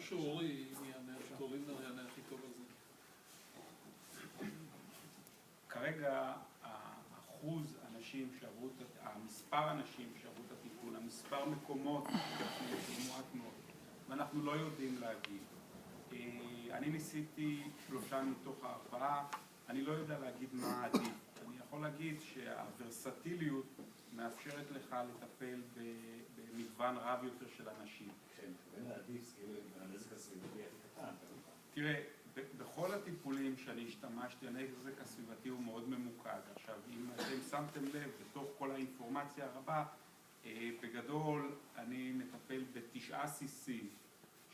שאורי יענה, טולינר יענה הכי טוב על זה. כרגע האחוז אנשים שעברו, המספר אנשים שעברו את הטיפול, המספר מקומות הוא מועט מאוד, ואנחנו לא יודעים להגיד. אני ניסיתי 3 מתוך 4, אני לא יודע להגיד מה עדיף. אני יכול להגיד שהוורסטיליות מאפשרת לך לטפל במגוון רב יותר של אנשים. כן, בין העדיף, הנזק הסביבתי הכי קטן. תראה, בכל הטיפולים שאני השתמשתי, הנזק הסביבתי הוא מאוד ממוקד. עכשיו, אם אתם שמתם לב, בתוך כל האינפורמציה הרבה, בגדול אני מטפל ב9 cc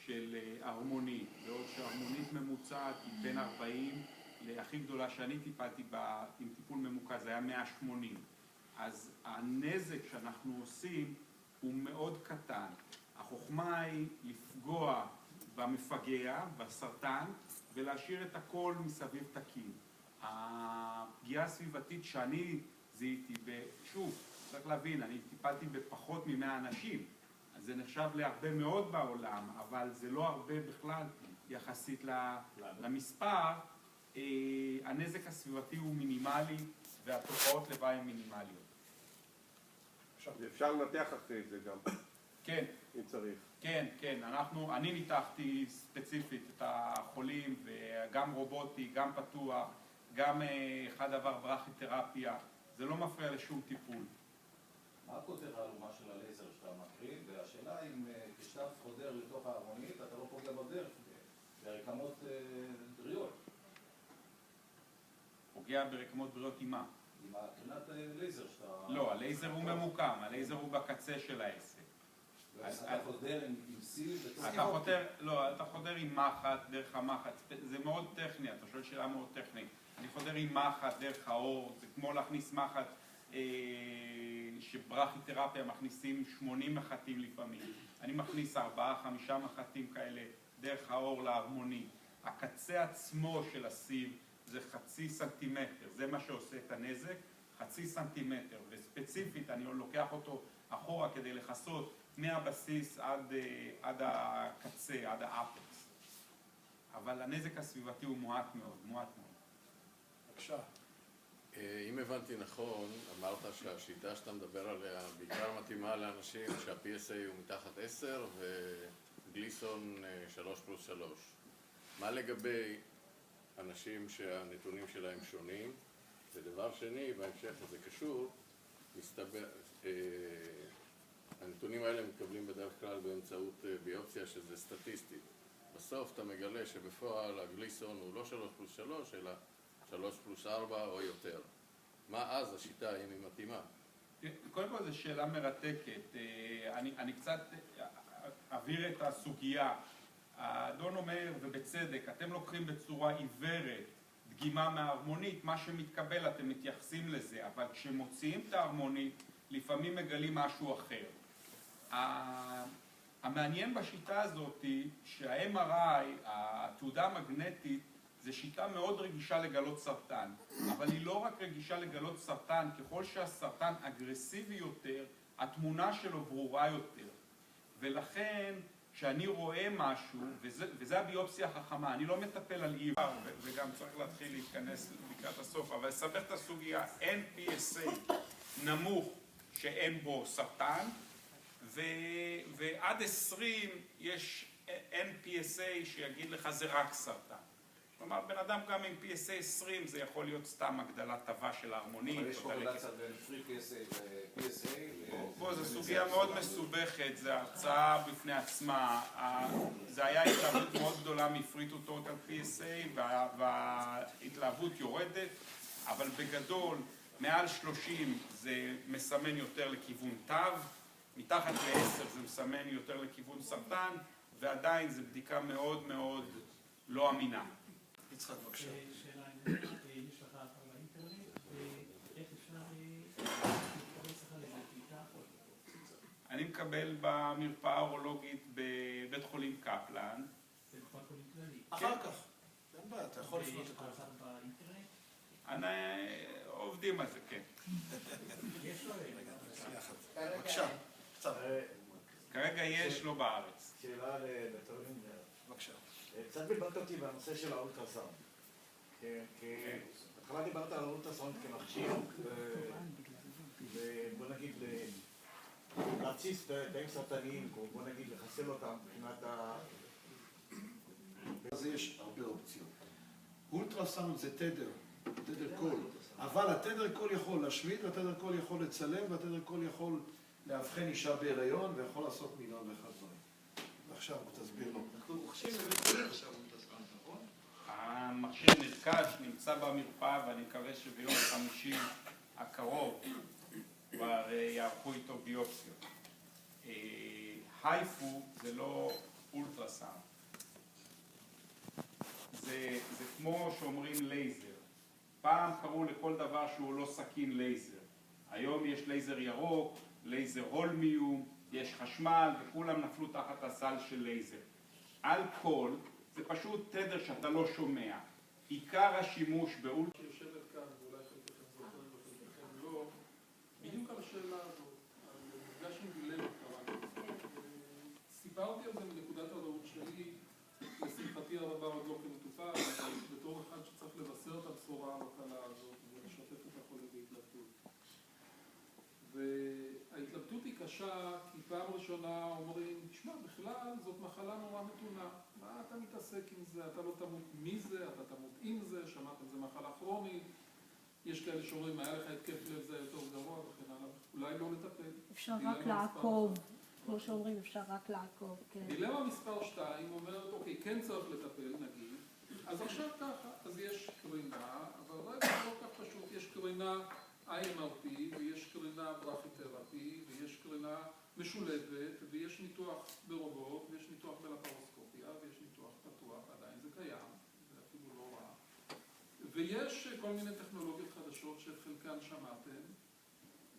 של הרמונית, בעוד שהרמונית ממוצעת היא בין 40, להכי גדולה שאני טיפלתי בה עם טיפול ממוקד, זה היה 180. אז הנזק שאנחנו עושים הוא מאוד קטן. החוכמה היא לפגוע במפגע, בסרטן, ולהשאיר את הכל מסביב תקין. הפגיעה הסביבתית שאני זיהיתי, ושוב, צריך להבין, אני טיפלתי בפחות מ100 אנשים, אז זה נחשב להרבה מאוד בעולם, אבל זה לא הרבה בכלל יחסית למספר. הנזק הסביבתי הוא מינימלי, והתופעות לוואי הן מינימליות. עכשיו, אפשר לנתח אחרי זה גם. כן. אם צריך. כן, כן. אני ניתחתי ספציפית את החולים, וגם רובוטי, גם פתוח, גם אחד דבר ברכיתרפיה. זה לא מפריע לשום טיפול. מה הכותר העלומה של הלייזר שאתה מקרין? והשאלה אם כשאתה חודר לתוך ההרמונית, אתה לא פוגע בדרך, ברקמות בריאות. פוגע ברקמות בריאות עם מה? עם הקרינת לייזר שאתה... לא, הלייזר הוא ממוקם, הלייזר הוא בקצה של העסק. אתה חודר עם סיב? אתה חודר עם מחט, דרך המחט, זה מאוד טכני, אתה שואל שאלה מאוד טכנית. אני חודר עם מחט, דרך האור, זה כמו להכניס מחט שברכיתרפיה מכניסים 80 מחטים לפעמים. אני מכניס 4-5 מחטים כאלה דרך האור להרמונית. הקצה עצמו של הסיב זה 0.5 סנטימטר, זה מה שעושה את הנזק, 0.5 סנטימטר, וספציפית אני לוקח אותו אחורה כדי לחסות מהבסיס עד הקצה, עד האפקס. אבל הנזק הסביבתי הוא מועט מאוד, מועט מאוד. בבקשה. אם הבנתי נכון, אמרת שהשיטה שאתה מדבר עליה בעיקר מתאימה לאנשים שה-PSA הוא מתחת 10 וגליסון 3+3. מה לגבי אנשים שהנתונים שלהם שונים? ודבר שני, בהמשך זה קשור, מסתבר, הנתונים האלה מתקבלים בדרך כלל באמצעות ביופסיה שזה סטטיסטית. בסוף אתה מגלה שבפועל הגליסון הוא לא 3+3 אלא 3+4 או יותר. מה אז השיטה, אם היא מתאימה? קודם כל זו שאלה מרתקת. אני קצת אעביר את הסוגיה. האדון אומר, ובצדק, אתם לוקחים בצורה עיוורת דגימה מההרמונית, מה שמתקבל אתם מתייחסים לזה, אבל כשמוציאים את ההרמונית, לפעמים מגלים משהו אחר. המעניין בשיטה הזאת היא שה-MRI, התעודה המגנטית, זו שיטה מאוד רגישה לגלות סרטן, אבל היא לא רק רגישה לגלות סרטן, ככל שהסרטן אגרסיבי יותר, התמונה שלו ברורה יותר. ולכן, כשאני רואה משהו, וזה הביופסיה החכמה, אני לא מטפל על עיוור, וגם צריך להתחיל להתכנס לקראת הסוף, אבל לסבך את הסוגיה, אין PSA נמוך שאין בו סרטן, ועד 20 יש NPSA שיגיד לך זה רק סרטן. כלומר, בן אדם גם עם PSA 20 זה יכול להיות סתם הגדלת טבע של ההרמונית. אבל יש קורלציה בין Free PSA ו-PSA. בוא, זו סוגיה מאוד מסובכת, זו הרצאה בפני עצמה. זה היה התלהבות מאוד גדולה מפריטו טוטל PSA, וההתלהבות יורדת, אבל בגדול, מעל 30 זה מסמן יותר לכיוון תו, מתחת ל10 זה מסמן יותר לכיוון סרטן, ועדיין זו בדיקה מאוד מאוד לא אמינה. יצחק, בבקשה. שאלה, יש לך אתר באינטרנט, ואיך אפשר לקבל שכר לקליטה? אני מקבל במרפאה האורולוגית בבית חולים קפלן. זה בכל חולים כללי. אחר כך. אין בעיה, אתה יכול לפנות יש לך לכל. אתר באינטרנט? עובדים על זה, כן. יש לו בבקשה. כרגע יש לו בארץ. שאלה לדוקטור לינדר. בבקשה. קצת בלבלת אותי בנושא של האולטרסאונד. בהתחלה דיברת על האולטרסאונד כמכשיר, ובוא נגיד להתסיס תאים סרטניים, בוא נגיד לחסל אותם מבחינת ה... אז יש הרבה אופציות. אולטרסאונד זה תדר קול, אבל התדר קול יכול להשמיד, והתדר קול יכול לצלם, והתדר קול יכול לאבחן אישה בהיריון, ויכול לעשות מיליון ואחד דברים. ועכשיו תסביר לו. אנחנו רוכשים לבית עכשיו אולטרסאונד, נכון? המכשיר נרכש, נמצא במרפאה, ואני מקווה שביום חמישי הקרוב כבר יערכו איתו ביופסיות. הייפו זה לא אולטרסאונד. זה כמו שאומרים לייזר. פעם קראו לכל דבר שהוא לא סכין לייזר. היום יש לייזר ירוק, לייזר הולמיום, יש חשמל, וכולם נפלו תחת הסל של לייזר. אלכוהול זה פשוט תדר שאתה לא שומע. עיקר השימוש באולטרסאונד שיושבת כאן, ואולי חלקכם זוכרים וחלקכם לא, בדיוק על השאלה הזאת, על מפגש עם דילמה קראתי. סיפרתי על זה מנקודת הראות שלי, לשמחתי הרבה עוד לא כמטופל, אבל בתור אחד שצריך לבשר את הבשורה המקלה הזאת ולשתף את החולה בהתלבטות. וההתלבטות היא קשה, כי פעם ראשונה אומרים, תשמע, בכלל זאת מחלה נורא מתונה. מה אתה מתעסק עם זה? אתה לא תמות מזה, אתה תמות עם זה, שמעתם, זה מחלה כרונית. יש כאלה שאומרים, היה לך התקף לב, זה יותר גרוע וכן הלאה. אולי לא לטפל. אפשר רק לעקוב. כמו שאומרים, אפשר רק לעקוב, כן. דילמה מספר 2 אומרת, אוקיי, כן צריך לטפל, נגיד. אז עכשיו ככה, אז יש קרינה, אבל רגע, לא כך פשוט, יש קרינה IMRP, ויש קרינה ברכיתרפי, ויש קרינה משולבת, ויש ניתוח ברובוט, ויש ניתוח בלפרוסקופיה, ויש ניתוח פתוח, עדיין זה קיים, זה אפילו לא רע. ויש כל מיני טכנולוגיות חדשות שאת חלקן שמעתם,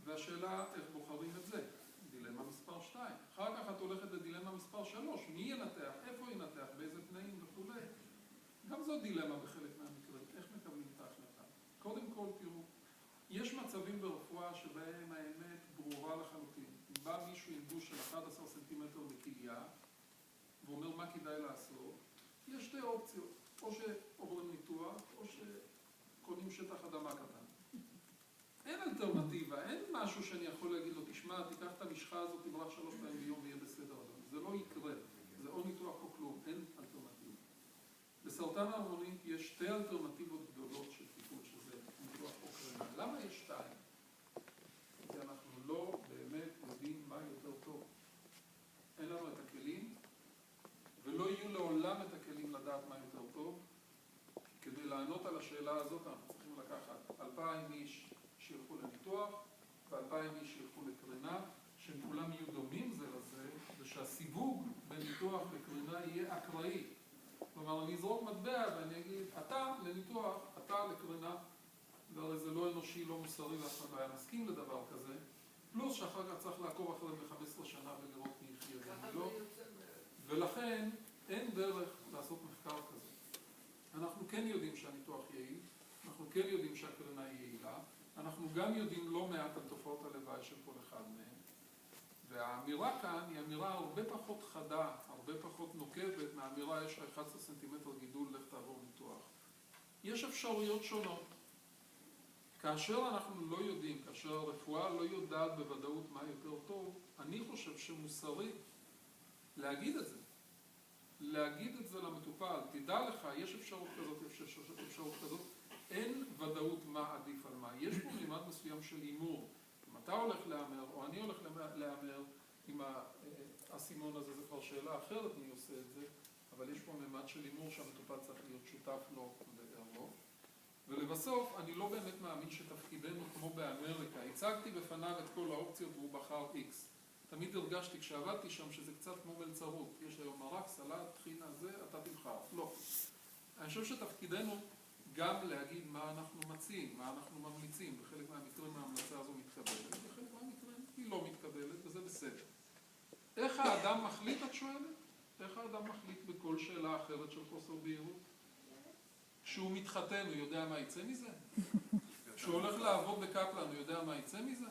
והשאלה איך בוחרים את זה. דילמה מספר 2. אחר כך את הולכת לדילמה מספר 3. מי ינתח? איפה ינתח? באיזה תנאים וכו'. גם זו דילמה בחלק מהמקרים. איך מקבלים את ההחלטה? קודם כל, תראו, יש מצבים ברפואה שבהם האמת ברורה לחלוטין. אם בא מישהו עם גוש של 11 סנטימטר בכליה, ואומר מה כדאי לעשות, יש שתי אופציות. או שעוברים ניתוח, או שקונים שטח אדמה קטן. אין אלטרנטיבה, אין משהו שאני יכול להגיד לו, תשמע, תיקח את המשחה הזאת, תברח 3 פעמים ביום ויהיה בסדר אדום. זה לא יקרה. זה או ניתוח או כלום, אין אלטרנטיבה. בסרטן ההרמונית יש 2 אלטרנטיבות גדולות של טיפול, שזה ניתוח או קרינה. למה יש 2? כי אנחנו לא באמת יודעים מה יותר טוב. אין לנו את הכלים, ולא יהיו לעולם את הכלים לדעת מה יותר טוב. כדי לענות על השאלה הזאת, אנחנו צריכים לקחת 2,000 איש שילכו לניתוח, ו2,000 איש שילכו לקרינה, שהם כולם יהיו דומים זה לזה, ושהסיווג בניתוח לקרינה יהיה אקראי. כלומר, אני אזרוק מטבע ואני אגיד, אתה לניתוח, אתה לקרינה, והרי זה לא אנושי, לא מוסרי, ואף אחד לא היה מסכים לדבר כזה, פלוס שאחר כך צריך לעקוב אחריהם ב-15 שנה ולראות מי יחיה ומי לא, ולכן אין דרך לעשות מחקר כזה. אנחנו כן יודעים שהניתוח יעיל, אנחנו כן יודעים שהקרינה היא יעילה, אנחנו גם יודעים לא מעט על תופעות הלוואי של כל אחד מהם. והאמירה כאן היא אמירה הרבה פחות חדה, הרבה פחות נוקבת מהאמירה יש 11 סנטימטר גידול, לך תעבור ניתוח. יש אפשרויות שונות. כאשר אנחנו לא יודעים, כאשר הרפואה לא יודעת בוודאות מה יותר טוב, אני חושב שמוסרי להגיד את זה. להגיד את זה למטופל, תדע לך, יש אפשרות כזאת, יש אפשרות כזאת, אין ודאות מה עדיף על מה. יש פה מימד מסוים של אימור. אם אתה הולך להאמר, או אני הולך להאמר, עם הסימון הזה, זה כבר שאלה אחרת מי עושה את זה, אבל יש פה מימד של אימור שהמטופל צריך להיות שותף לו ולערבו. ולבסוף, אני לא באמת מאמין שתפקידנו כמו באמריקה. הצגתי בפניו את כל האופציות והוא בחר X. תמיד הרגשתי כשעבדתי שם שזה קצת כמו מלצרות. יש היום מרק, סלט, טחינה, זה, אתה תבחר. לא. אני חושב שתפקידנו גם להגיד מה אנחנו מציעים, מה אנחנו ממליצים. בחלק מהמקרים ההמלצה הזו מתקבלת, בחלק מהמקרים היא לא מתקבלת, וזה בסדר. איך האדם מחליט, את שואלת? איך האדם מחליט בכל שאלה אחרת של חוסר בהירות? כשהוא מתחתן, הוא יודע מה יצא מזה? כשהוא הולך לעבוד בקפלן, הוא יודע מה יצא מזה?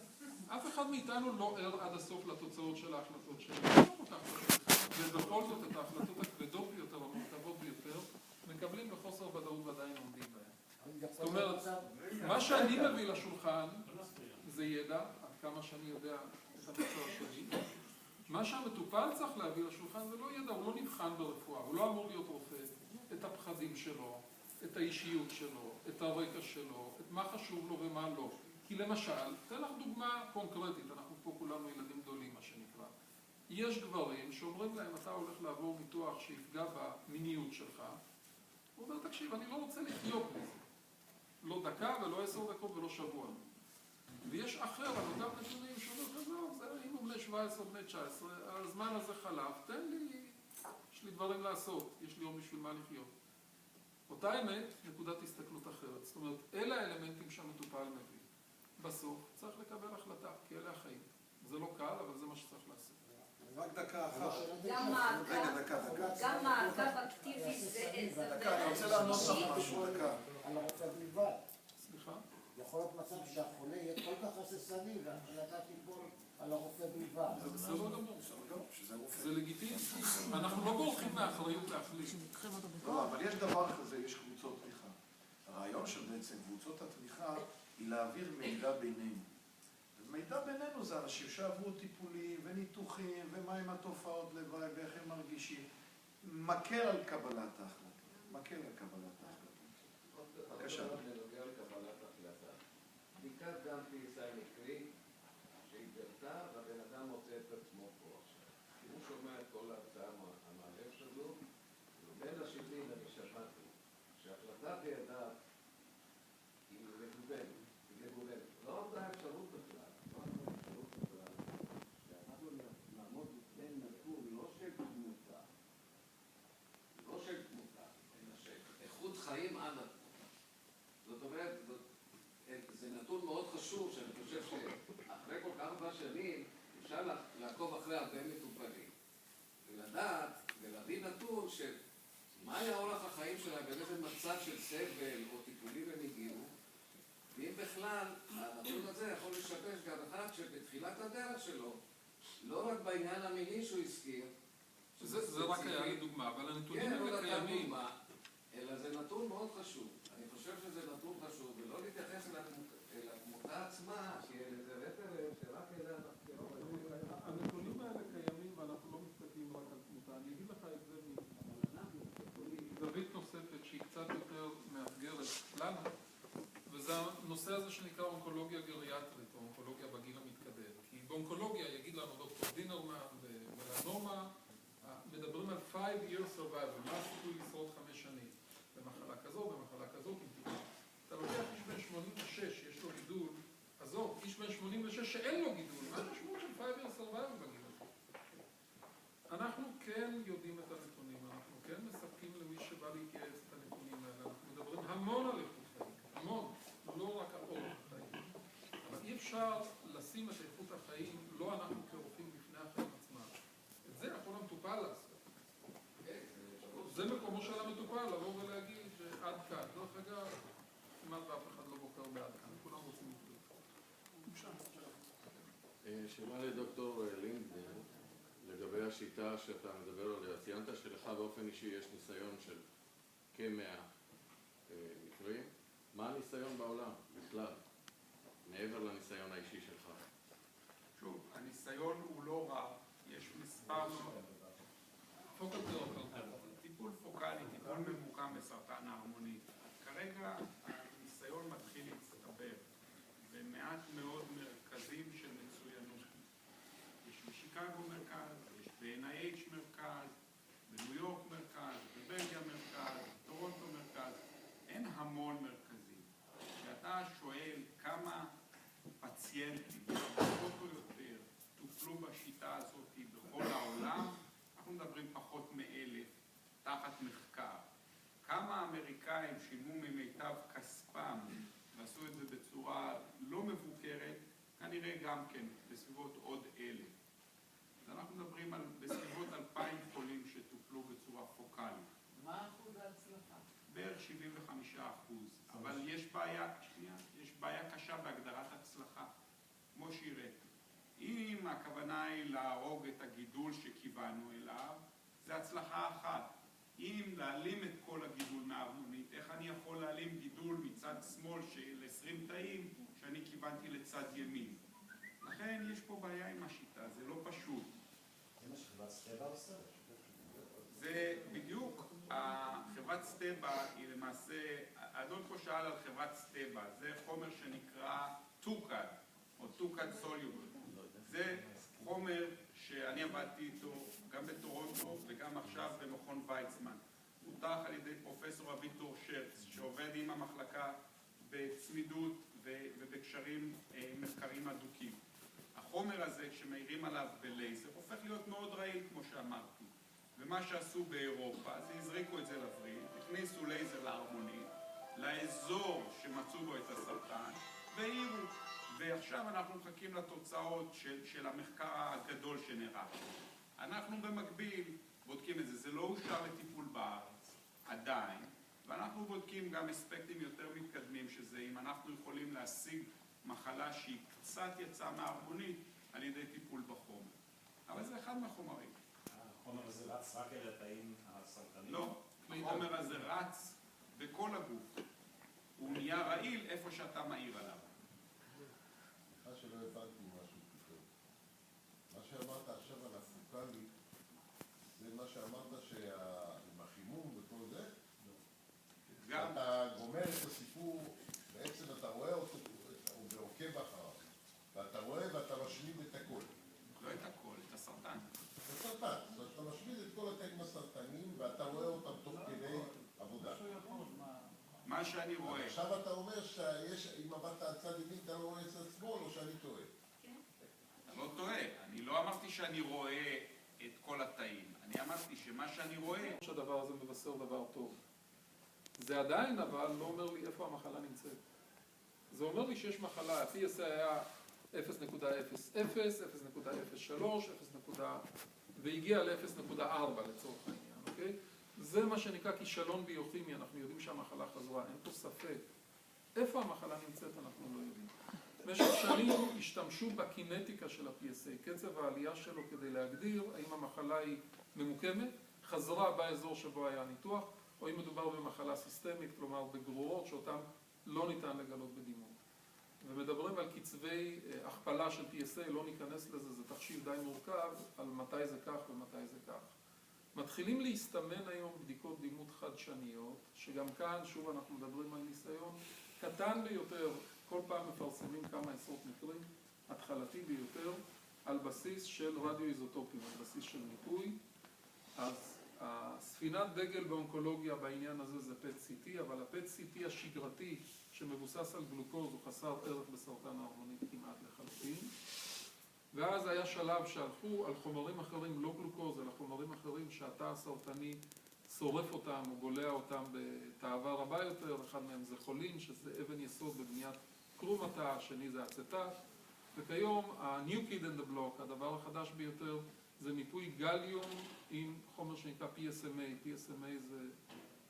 אף אחד מאיתנו לא ער עד הסוף לתוצאות של ההחלטות שלנו. לא כל כך פשוט. ובכל זאת את ההחלטות הכבדות ביותר, המורכבות ביותר, מקבלים בחוסר ודאות ועדיין עומדים בהן. זאת אומרת, מה שאני מביא לשולחן זה ידע, עד כמה שאני יודע את המקצוע שלי. מה שהמטופל צריך להביא לשולחן זה לא ידע, הוא לא נבחן ברפואה, הוא לא אמור להיות רופא, את הפחדים שלו, את האישיות שלו, את הרקע שלו, את מה חשוב לו ומה לא. כי למשל, אתן לך דוגמה קונקרטית, אנחנו פה כולנו ילדים גדולים, מה שנקרא. יש גברים שאומרים להם, אתה הולך לעבור ניתוח שיפגע במיניות שלך, הוא אומר, תקשיב, אני לא רוצה לחיות בזה. לא דקה ולא 10 דקות ולא שבוע. ויש אחר על אותם נתונים שאומר, לא, זה היינו בני 17, בני 19, הזמן הזה חלף, תן לי, יש לי דברים לעשות, יש לי יום בשביל מה לחיות. אותה אמת, נקודת הסתכלות אחרת. זאת אומרת, אלה האלמנטים שהמטופל מביא. בסוף צריך לקבל החלטה, כי אלה החיים. זה לא קל, אבל זה מה שצריך לעשות. רק דקה אחת. גם מעקב אקטיבי זה... דקה, אני רוצה לענות לך משהו, דקה. על הרופא בלבד. סליחה? יכול להיות מצב שהחולה יהיה כל כך הססני וההחלטה תיפול על הרופא בלבד. זה בסדר גמור. זה לגיטימי. אנחנו לא בורחים מהאחריות להחליט. לא, אבל יש דבר כזה, יש קבוצות תמיכה. הרעיון של בעצם קבוצות התמיכה היא להעביר מידע בינינו. ומידע בינינו זה אנשים שעברו טיפולים וניתוחים ומה עם התופעות לוואי ואיך הם מרגישים. מקל על קבלת ההחלטות. מקל על קבלת ההחלטות. בבקשה. בנוגע לקבלת החלטה. בדיקת דם PSA מקרית שהתגלתה והבן אדם מוצא את עצמו פה עכשיו. הוא שומע את כל ההרצאה המעלה שלו, ובין השבעים אני שמעתי שהחלטת הידעת היא מגוונת. לא עבדה אפשרות בכלל, שאנחנו נעמוד בפני נתון לא של תמותה, אלא של איכות חיים עד זאת אומרת, זה נתון מאוד חשוב, שאני חושב שאחרי כל כך הרבה שנים אפשר לעקוב אחרי הרבה מטופלים ולדעת ולהביא נתון של מה היה אורח החיים שלהם, באיזה מצב של סבל או טיפולים הם הגיעו, ואם בכלל הנתון הזה יכול לשבש גם אחד שבתחילת הדרך שלו, לא רק בעניין המיני שהוא הזכיר, זה רק היה לי דוגמה, אבל הנתונים האלה קיימים. אלא זה נתון מאוד חשוב. אני חושב שזה נתון חשוב, ולא להתייחס אל התמותה עצמה, כאל איזה רפרנס שרק אליה תחקרו. הנתונים האלה קיימים ואנחנו לא מסתכלים רק על תמותה. אני אגיד לך את זה מזווית נוספת שהיא קצת יותר מאתגרת לנו, וזה הנושא הזה שנקרא אונקולוגיה גריאטרית, או אונקולוגיה בגיל המתקדם. כי באונקולוגיה, יגיד לנו דוקטור דינרמן ומלנומה, מדברים על 5-year survival, מה הסיכוי לשרוד 5 שנים? במחלה כזו, במחלה כזאת, עם טיפול. אתה לוקח איש בן 86, יש לו גידול, עזוב, איש בן 86 שאין לו גידול, מה המשמעות של 5-year survival בגיל הזה? אנחנו כן יודעים את הנתונים, אנחנו כן מספקים למי שבא להתייעץ את הנתונים האלה, אנחנו מדברים המון על איכות חיים, המון, לא רק על אורח חיים. אבל אי אפשר לשים את איכות החיים, לא אנחנו כרופאים לפני החיים עצמם. את זה יכול המטופל לעשות. זה מקומו של המטופל, לבוא ולהגיד שעד כאן. דרך אגב, כמעט ואף אחד לא בוחר בעד כאן, כולם רוצים לבדוק. שאלה לדוקטור לינדנר, לגבי השיטה שאתה מדבר עליה. ציינת שלך באופן אישי יש ניסיון של כ-100 מקרים. מה הניסיון בעולם בכלל, מעבר לניסיון האישי שלך? שוב, הניסיון הוא לא רע, יש מספר טיפול פוקלי, טיפול ממוקם בסרטן ההרמונית. כרגע הניסיון מתחיל להצטבר במעט מאוד מרכזים של מצוינות. יש בשיקגו מרכז, יש ב-NIH מרכז, בניו יורק מרכז, בבלגיה מרכז, בטורונטו מרכז. אין המון מרכזים. כשאתה שואל כמה פציינטים, פחות או יותר, טופלו בשיטה הזאת בכל העולם, אנחנו מדברים פחות מ-1,000 תחת מחקר. כמה אמריקאים שילמו ממיטב כספם ועשו את זה בצורה לא מבוקרת, כנראה גם כן בסביבות עוד 1,000. אז אנחנו מדברים על בסביבות 2,000 חולים שטופלו בצורה פוקלית. מה אחוז ההצלחה? בערך 75%. אבל יש בעיה קשה בהגדרת הצלחה, כמו שהראיתי. אם אם הכוונה היא להרוג את הגידול שכיוונו אליו, זה הצלחה אחת. אם להעלים את כל הגידול מההרמונית, איך אני יכול להעלים גידול מצד שמאל של 20 תאים שאני כיוונתי לצד ימין? לכן יש פה בעיה עם השיטה, זה לא פשוט. זה מה שחברת סטבה עושה? זה בדיוק, חברת סטבה היא למעשה, אדון פה שאל על חברת סטבה, זה חומר שנקרא טוקד, או טוקד סוליובל. זה חומר שאני עבדתי איתו גם בטורונטו וגם עכשיו במכון ויצמן. פותח על ידי פרופסור אביטור שרץ, שעובד עם המחלקה בצמידות ובקשרים מחקרים הדוקים. החומר הזה, כשמאירים עליו בלייזר, הופך להיות מאוד רעיל, כמו שאמרתי. ומה שעשו באירופה, זה הזריקו את זה לווריד, הכניסו לייזר להרמונית, לאזור שמצאו בו את הסרטן, והעירו. ועכשיו אנחנו מחכים לתוצאות של המחקר הגדול שנראה. אנחנו במקביל בודקים את זה, זה לא אושר לטיפול בארץ, עדיין, ואנחנו בודקים גם אספקטים יותר מתקדמים, שזה אם אנחנו יכולים להשיג מחלה שהיא קצת יצאה מההרמונית על ידי טיפול בחומר. אבל זה אחד מהחומרים. החומר הזה רץ רק אל התאים הסרטניים? לא, החומר הזה רץ בכל הגוף. הוא נהיה רעיל איפה שאתה מעיר עליו. סליחה שלא הבנתי משהו פתאום. מה שאמרת עכשיו על הפוקלי, זה מה שאמרת שעם החימום וכל זה? גם. אתה גומר את הסיפור, בעצם אתה רואה אותו, הוא ועוקב אחריו. ואתה רואה ואתה משמיד את הכל. לא את הכל, את הסרטן. את הסרטן. זאת אומרת, אתה משמיד את כל התאים הסרטניים ואתה רואה אותם תוך כדי עבודה. מה שאני רואה. עכשיו אתה אומר שאם עבדת על צד ימין אתה לא רואה את צד שמאל או שאני טועה? אתה לא טועה. אני לא אמרתי שאני רואה את כל התאים. אני אמרתי שמה שאני רואה... שהדבר הזה מבשר דבר טוב. זה עדיין אבל לא אומר לי איפה המחלה נמצאת. זה אומר לי שיש מחלה, ה-PSA היה 0.00, 0.03, והגיע ל-0.4 לצורך העניין, אוקיי? זה מה שנקרא כישלון ביוכימי, אנחנו יודעים שהמחלה חזרה, אין פה ספק. איפה המחלה נמצאת אנחנו לא יודעים. במשך שנים השתמשו בקינטיקה של ה-PSA, קצב העלייה שלו כדי להגדיר האם המחלה היא ממוקמת, חזרה באזור שבו היה ניתוח, או אם מדובר במחלה סיסטמית, כלומר בגרורות שאותם לא ניתן לגלות בדימות. ומדברים על קצבי הכפלה של PSA, לא ניכנס לזה, זה תחשיב די מורכב על מתי זה כך ומתי זה כך. מתחילים להסתמן היום בדיקות דימות חדשניות, שגם כאן, שוב אנחנו מדברים על ניסיון קטן ביותר, כל פעם מפרסמים כמה עשרות מקרים, התחלתי ביותר, על בסיס של רדיו-איזוטופים, על בסיס של ניפוי. אז הספינת דגל באונקולוגיה בעניין הזה זה PET-CT, אבל ה-PET-CT השגרתי שמבוסס על גלוקוז הוא חסר ערך בסרטן ההרמונית כמעט לחלוטין. ואז היה שלב שהלכו על חומרים אחרים, לא גלוקוז, אלא חומרים אחרים שהתא הסרטני שורף אותם או גולע אותם בתאווה רבה יותר. אחד מהם זה חולין, שזה אבן יסוד בבניית קרום התא, השני זה אצטט. וכיום ה-New Kid in the Block, הדבר החדש ביותר, זה מיפוי גליום עם חומר שנקרא PSMA. PSMA זה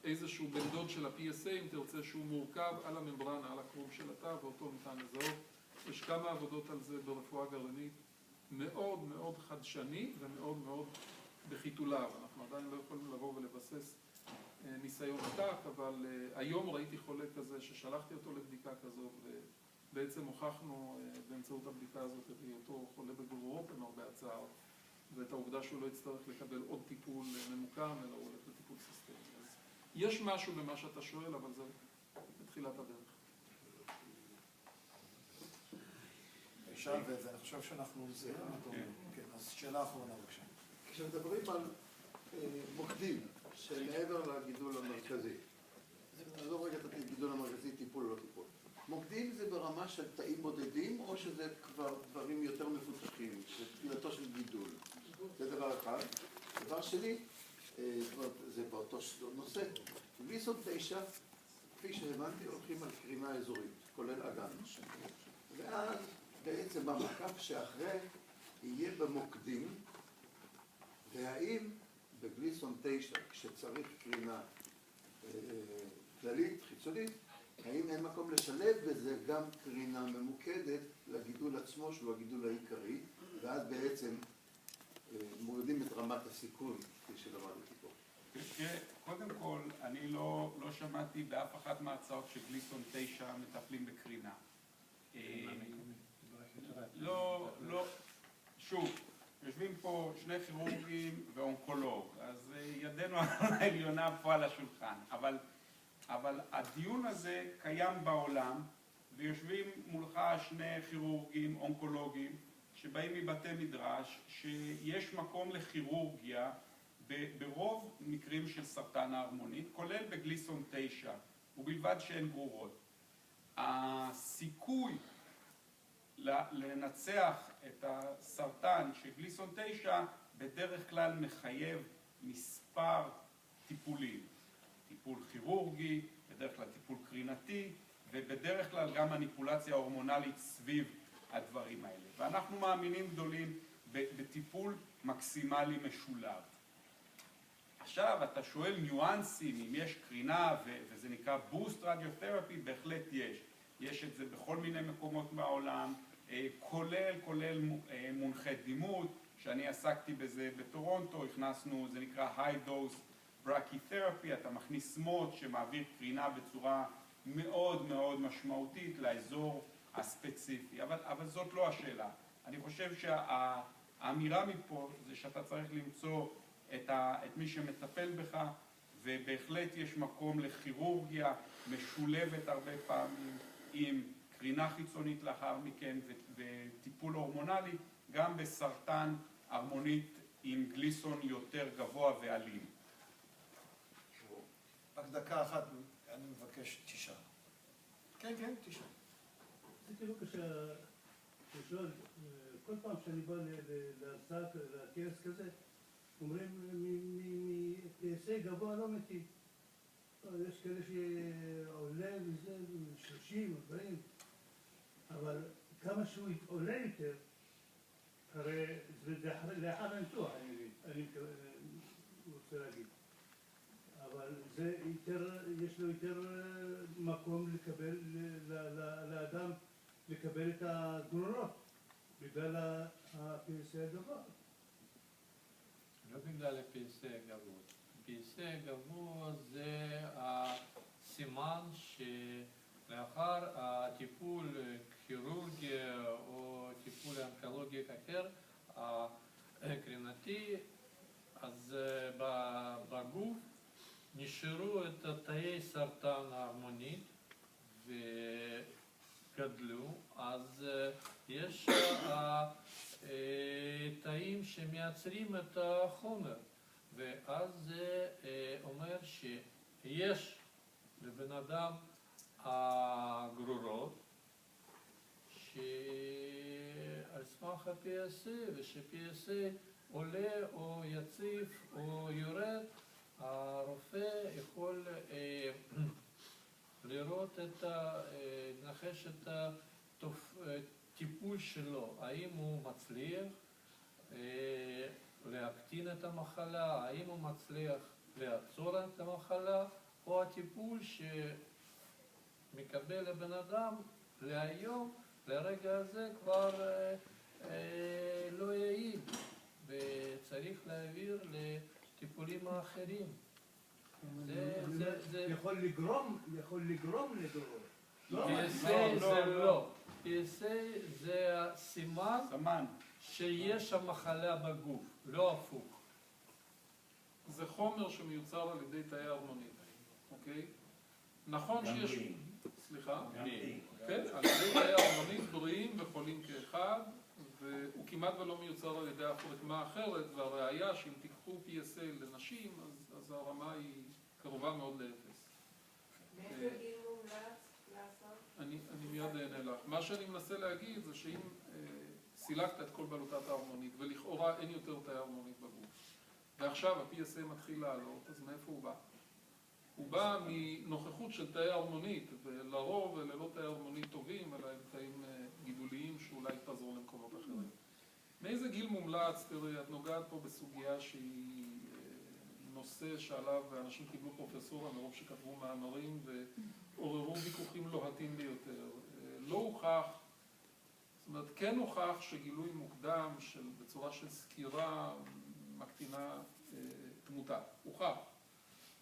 איזשהו בן דוד של ה-PSA, אם תרצה, שהוא מורכב על הממברנה, על הקרום של התא, ואותו ניתן לזהות. יש כמה עבודות על זה ברפואה גרעינית, מאוד מאוד חדשני ומאוד מאוד בחיתוליו. אנחנו עדיין לא יכולים לבוא ולבסס ניסיון עתק, אבל היום ראיתי חולה כזה ששלחתי אותו לבדיקה כזו, ובעצם הוכחנו באמצעות הבדיקה הזאת את היותו חולה בגרורות למרבה הצער, ואת העובדה שהוא לא יצטרך לקבל עוד טיפול ממוקם, אלא הוא הולך לטיפול סיסטמי. אז יש משהו במה שאתה שואל, אבל זה בתחילת הדרך. שאל, ואני חושב שאנחנו מסיימים אותו. כן, אז שאלה אחרונה בבקשה. כשמדברים על מוקדים שמעבר לגידול המרכזי, נעזוב רגע את הגידול המרכזי, טיפול או לא טיפול. מוקדים זה ברמה של תאים בודדים, או שזה כבר דברים יותר מפותחים, זה תחילתו של גידול. זה דבר אחד. דבר שני, זה באותו נושא. גליסון 9, כפי שהבנתי, הולכים על קרינה אזורית, כולל אגן. ואז בעצם המעקב שאחרי יהיה במוקדים, והאם בגליסון 9, כשצריך קרינה כללית, חיצונית, האם אין מקום לשלב בזה גם קרינה ממוקדת לגידול עצמו, שהוא הגידול העיקרי, ואז בעצם מורידים את רמת הסיכון, כפי שלמדתי פה. קודם כל, אני לא שמעתי באף אחת מההצעות שגליסון 9 מטפלים בקרינה. לא, שוב, יושבים פה שני כירורגים ואונקולוג, אז ידנו העליונה פה על השולחן, אבל הדיון הזה קיים בעולם, ויושבים מולך שני כירורגים, אונקולוגים, שבאים מבתי מדרש, שיש מקום לכירורגיה ברוב מקרים של סרטן ההרמונית, כולל בגליסון 9, ובלבד שהן גרורות. הסיכוי לנצח את הסרטן של גליסון 9 בדרך כלל מחייב מספר טיפולים. טיפול כירורגי, בדרך כלל טיפול קרינתי, ובדרך כלל גם מניפולציה הורמונלית סביב הדברים האלה. ואנחנו מאמינים גדולים בטיפול מקסימלי משולב. עכשיו אתה שואל ניואנסים, אם יש קרינה וזה נקרא בוסט רדיותרפי, בהחלט יש. יש את זה בכל מיני מקומות בעולם, כולל מונחי דימות, שאני עסקתי בזה בטורונטו, הכנסנו, זה נקרא high dose brachytherapy, אתה מכניס מוט שמעביר קרינה בצורה מאוד מאוד משמעותית לאזור הספציפי, אבל זאת לא השאלה. אני חושב שהאמירה מפה זה שאתה צריך למצוא את מי שמטפל בך, ובהחלט יש מקום לכירורגיה משולבת הרבה פעמים עם קרינה חיצונית לאחר מכן וטיפול הורמונלי, גם בסרטן הרמונית עם גליסון יותר גבוה ואלים. רק דקה אחת, אני מבקש 9. כן, 9. זה כאילו כששואל, כל פעם שאני בא להרצאה, לכנס כזה, אומרים מפייסי גבוה לא מתים. יש כאלה שעולה מזה 30 או 40, אבל כמה שהוא עולה יותר, הרי זה לאחר הניתוח, אני רוצה להגיד. אבל זה יותר, יש לו יותר מקום לקבל, לאדם לקבל את הגרורות, בגלל הפייסי הגבוה. לא בגלל הפייסי הגבוה. הפייסי הגבוה זה הסימן שלאחר הטיפול כירורגי או טיפול אונקולוגי אחר, הקרינתי, אז בגוף נשארו את תאי סרטן ההרמונית וגדלו, אז יש תאים שמייצרים את החומר, ואז זה אומר שיש לבן אדם הגרורות שעל סמך ה-PSA, וש-PSA עולה או יציב או יורד, הרופא יכול לראות לנחש את הטיפול שלו, האם הוא מצליח להקטין את המחלה, האם הוא מצליח לעצור את המחלה, או הטיפול שמקבל הבן אדם להיום, לרגע הזה כבר לא יעיל, וצריך להעביר לטיפולים האחרים. זה יכול לגרום לגרורות. PSA זה לא. PSA זה הסימן שיש המחלה בגוף, לא הפוך. זה חומר שמיוצר על ידי תאי ההרמונית, אוקיי? נכון שיש... סליחה? כן, על ידי תאי ההרמונית בריאים וחולים כאחד, והוא כמעט ולא מיוצר על ידי אף רקמה אחרת, והראיה שאם תיקחו PSA לנשים, אז הרמה היא קרובה מאוד לאפס. מאיזה גיל מומלץ לעשות? אני מיד אענה לך. מה שאני מנסה להגיד זה שאם סילקת את כל בלוטת ההרמונית, ולכאורה אין יותר תאי ההרמונית בגוף, ועכשיו ה-PSA מתחיל לעלות, אז מאיפה הוא בא? הוא בא מנוכחות של תאי ההרמונית, ולרוב אלה לא תאי ההרמונית טובים, אלא הם תאים גידוליים שאולי יתפזרו למקומות אחרים. מאיזה גיל מומלץ? תראי, את נוגעת פה בסוגיה שהיא נושא שעליו אנשים קיבלו פרופסורה מרוב שכתבו מאמרים עוררו ויכוחים לוהטים ביותר. לא הוכח, זאת אומרת, כן הוכח שגילוי מוקדם בצורה של סקירה מקטינה תמותה. הוכח.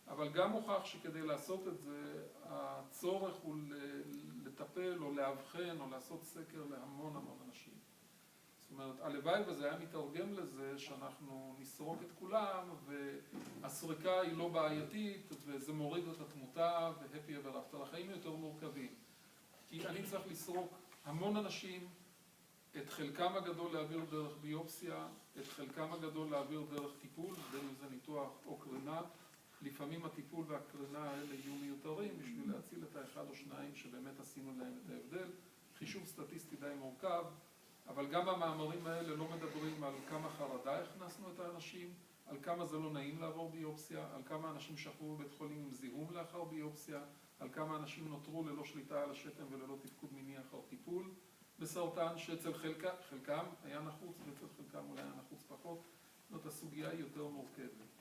אבל גם הוכח שכדי לעשות את זה, הצורך הוא לטפל או לאבחן או לעשות סקר להמון המון אנשים. זאת אומרת, הלוואי וזה היה מתרגם לזה שאנחנו נסרוק את כולם, והסריקה היא לא בעייתית, וזה מוריד את התמותה, והפי אבר אפטר. החיים יותר מורכבים. כי אני צריך לסרוק המון אנשים, את חלקם הגדול להעביר דרך ביופסיה, את חלקם הגדול להעביר דרך טיפול, בין אם זה ניתוח או קרינה. לפעמים הטיפול והקרינה האלה יהיו מיותרים בשביל להציל את האחד או שניים שבאמת עשינו להם את ההבדל. חישוב סטטיסטי די מורכב, אבל גם המאמרים האלה לא מדברים על כמה חרדה הכנסנו את האנשים, על כמה זה לא נעים לעבור ביופסיה, על כמה אנשים שכבו בבית חולים עם זיהום לאחר ביופסיה, על כמה אנשים נותרו ללא שליטה על השתן וללא תפקוד מיני אחר טיפול בסרטן, שאצל חלקם היה נחוץ ואצל חלקם אולי היה נחוץ פחות. זאת הסוגיה היא יותר מורכבת.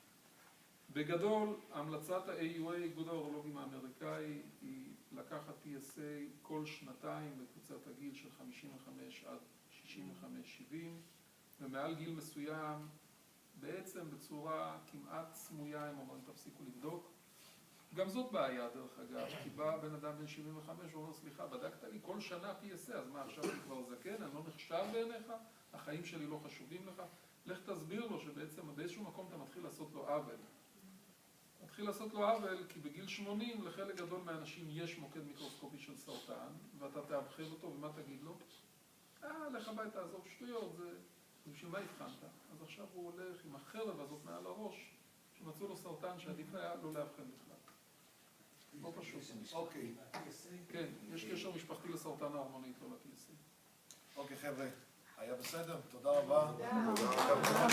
בגדול, המלצת ה-AUA, איגוד האורולוגים האמריקאי, היא לקחת PSA כל שנתיים בקבוצת הגיל של 55 עד 65-70, ומעל גיל מסוים, בעצם בצורה כמעט סמויה, הם אומרים, תפסיקו לבדוק. גם זאת בעיה, דרך אגב, כי בא בן אדם בן 75 ואומר, סליחה, בדקת לי כל שנה PSA, אז מה, עכשיו אני כבר זקן, אני לא נחשב בעיניך, החיים שלי לא חשובים לך. לך תסביר לו שבעצם באיזשהו מקום אתה מתחיל לעשות לו עוול. מתחיל לעשות לו עוול, כי בגיל 80 לחלק גדול מהאנשים יש מוקד מיקרוסקופי של סרטן, ואתה תאבחן אותו, ומה תגיד לו? לך הביתה, עזוב שטויות, זה בשביל מה הבחנת? אז עכשיו הוא הולך עם החרב הזאת מעל הראש, שמצאו לו סרטן שעדיף היה לא להבחן בכלל. לא פשוט. אוקיי. כן, יש קשר משפחתי לסרטן ההרמונית, לא ל-PSA. אוקיי, חבר'ה, היה בסדר? תודה רבה. תודה רבה.